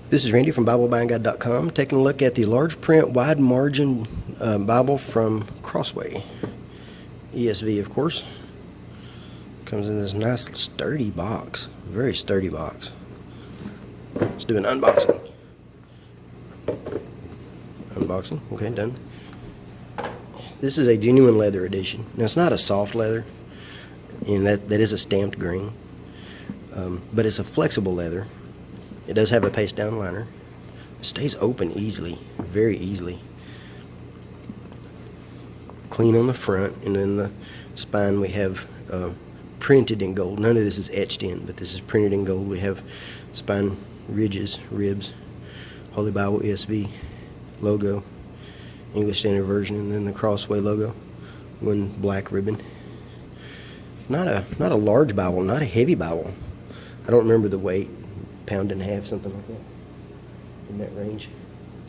This is Randy from BibleBuyingGuide.com taking a look at the large print wide margin Bible from Crossway. ESV, of course. Comes in this nice sturdy box. Very sturdy box. Let's do an unboxing. Unboxing. Okay, done. This is a genuine leather edition. Now, it's not a soft leather, and that is a stamped green, but it's a flexible leather. It does have a paste down liner. It stays open easily, very easily. Clean on the front, and then the spine we have printed in gold. None of this is etched in, but this is printed in gold. We have spine ridges, ribs, Holy Bible ESV logo, English Standard Version, and then the Crossway logo, one black ribbon. Not a large Bible, not a heavy Bible. I don't remember the weight. Pound and a half, something like that, in that range.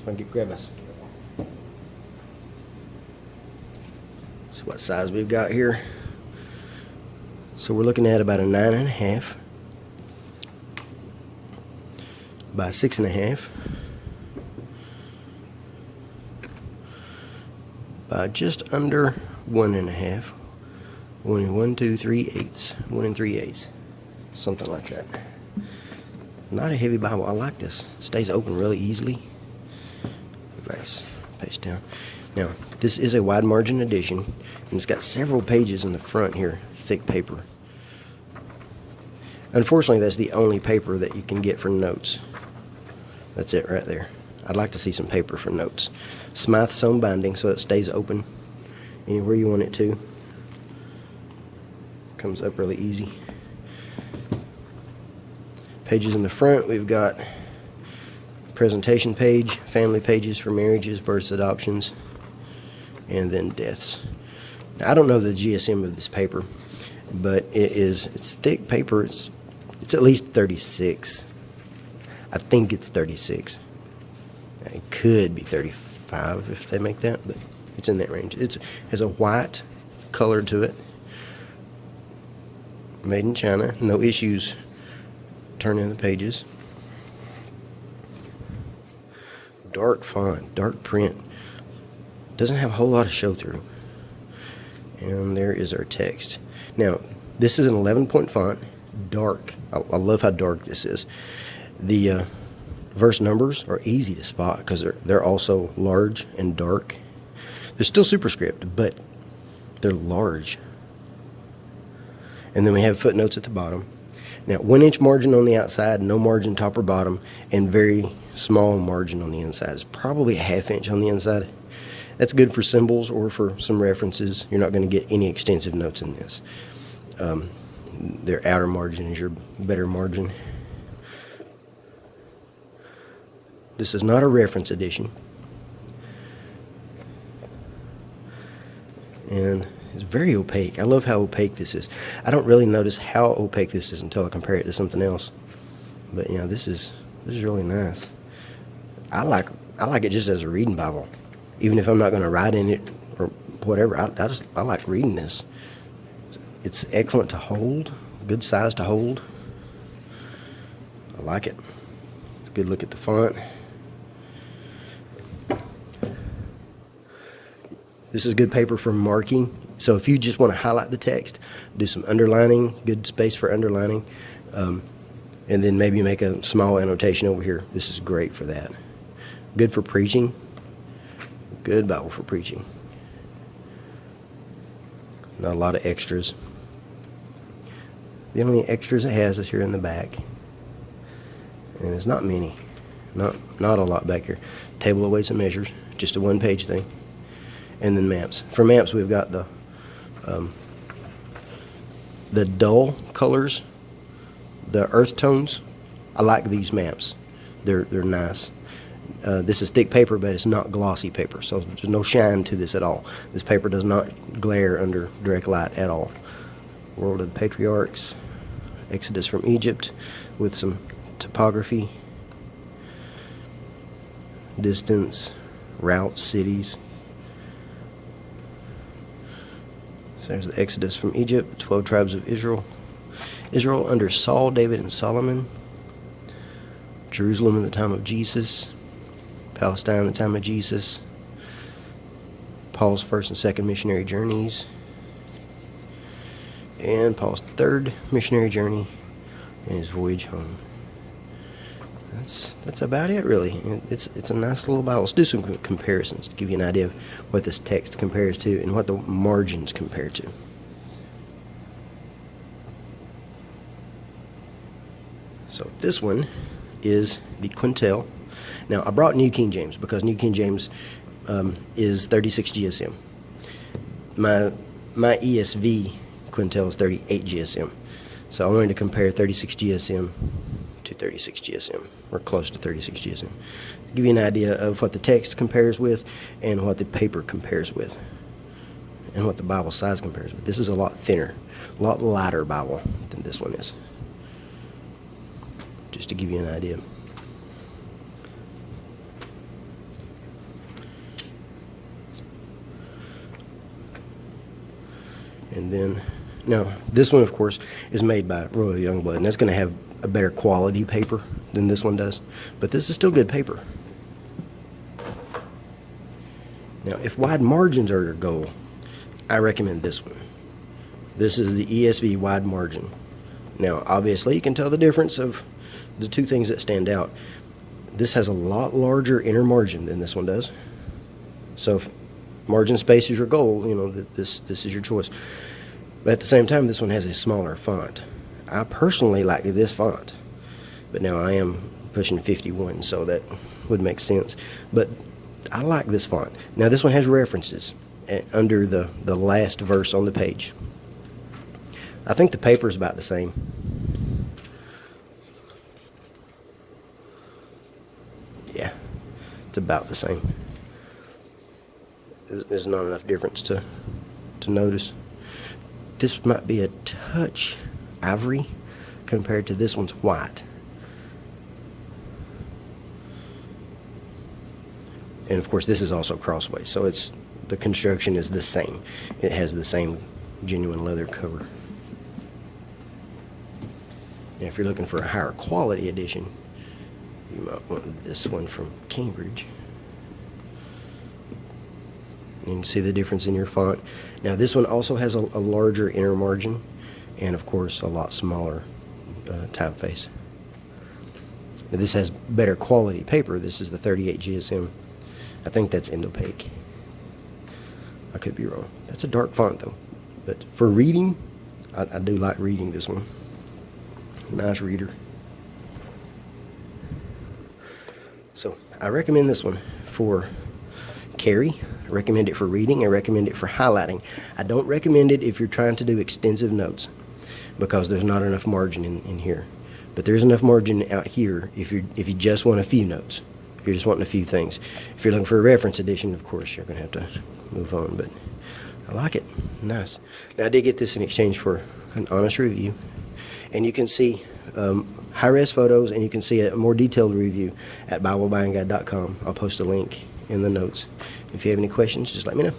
So I can grab my scale. See what size we've got here. So we're looking at about a 9.5 by 6.5 by just under 1.5. 1 3/8, 1 3/8, something like that. Not a heavy Bible. I like this. It stays open really easily. Nice. Paste down. Now, this is a wide margin edition, and it's got several pages in the front here, thick paper. Unfortunately, that's the only paper that you can get for notes. That's it right there. I'd like to see some paper for notes. Smythe sewn binding, so it stays open anywhere you want it to. Comes up really easy. Pages in the front, we've got presentation page, family pages for marriages, births, adoptions, and then deaths. Now, I don't know the GSM of this paper, but it's thick paper. It's at least 36. I think it's 36. It could be 35 if they make that, but it's in that range. It has a white color to it. Made in China. No issues turning the pages. Dark font, dark print. Doesn't have a whole lot of show through. And there is our text. Now, this is an 11-point font, dark. I love how dark this is. The verse numbers are easy to spot because they're also large and dark. They're still superscript, but they're large. And then we have footnotes at the bottom. Now, 1-inch margin on the outside, no margin top or bottom, and very small margin on the inside. It's probably a 1/2 inch on the inside. That's good for symbols or for some references. You're not going to get any extensive notes in this. Their outer margin is your better margin. This is not a reference edition. And it's very opaque. I love how opaque this is. I don't really notice how opaque this is until I compare it to something else. But yeah, this is really nice. I like it just as a reading Bible, even if I'm not going to write in it or whatever. I like reading this. It's excellent to hold, good size to hold. I like it. It's a good look at the font. This is good paper for marking. So if you just want to highlight the text, do some underlining, good space for underlining, and then maybe make a small annotation over here. This is great for that. Good for preaching. Good Bible for preaching. Not a lot of extras. The only extras it has is here in the back. And it's not many. Not a lot back here. Table of weights and measures. Just a one-page thing. And then maps. For maps, we've got the dull colors, the earth tones. I like these maps. They're nice. This is thick paper, but it's not glossy paper, so there's no shine to this at all. This paper does not glare under direct light at all. World of the Patriarchs, Exodus from Egypt, with some topography, distance, routes, cities. So there's the Exodus from Egypt, 12 tribes of Israel. Israel under Saul, David, and Solomon. Jerusalem in the time of Jesus, Palestine in the time of Jesus, Paul's first and second missionary journeys, and Paul's third missionary journey and his voyage home. That's about it, really. It's a nice little Bible. Let's do some comparisons to give you an idea of what this text compares to and what the margins compare to. So this one is the Quintel. Now, I brought New King James because New King James is 36 GSM. My ESV Quintel is 38 GSM. So I wanted to compare 36 GSM to 36 GSM, or close to 36 GSM. Give you an idea of what the text compares with and what the paper compares with and what the Bible size compares with. This is a lot thinner, a lot lighter Bible than this one is. Just to give you an idea. And then, now, this one, of course, is made by Royal Youngblood, and that's going to have a better quality paper than this one does. But this is still good paper. Now, if wide margins are your goal, I recommend this one. This is the Esv Wide Margin. Now, obviously, you can tell the difference of the two things that stand out. This has a lot larger inner margin than this one does. So if margin space is your goal, you know, this is your choice. But at the same time, this one has a smaller font. I personally like this font, but now I am pushing 51, so that would make sense. But I like this font. Now this one has references under the last verse on the page. I think the paper is about the same. Yeah, it's about the same. There's not enough difference to notice. This might be a touch ivory compared to this one's white. And of course this is also Crossway, so the construction is the same. It has the same genuine leather cover. Now if you're looking for a higher quality edition, you might want this one from Cambridge. You can see the difference in your font. Now this one also has a larger inner margin and of course a lot smaller typeface. Now this has better quality paper. This is the 38 GSM. I think that's Indopaque. I could be wrong. That's a dark font though. But for reading, I do like reading this one. Nice reader. So I recommend this one for carry. I recommend it for reading. I recommend it for highlighting. I don't recommend it if you're trying to do extensive notes because there's not enough margin in here. But there's enough margin out here if you just want a few notes. If you're just wanting a few things. If you're looking for a reference edition, of course, you're going to have to move on. But I like it. Nice. Now, I did get this in exchange for an honest review. And you can see high-res photos, and you can see a more detailed review at BibleBuyingGuide.com. I'll post a link in the notes. If you have any questions, just let me know.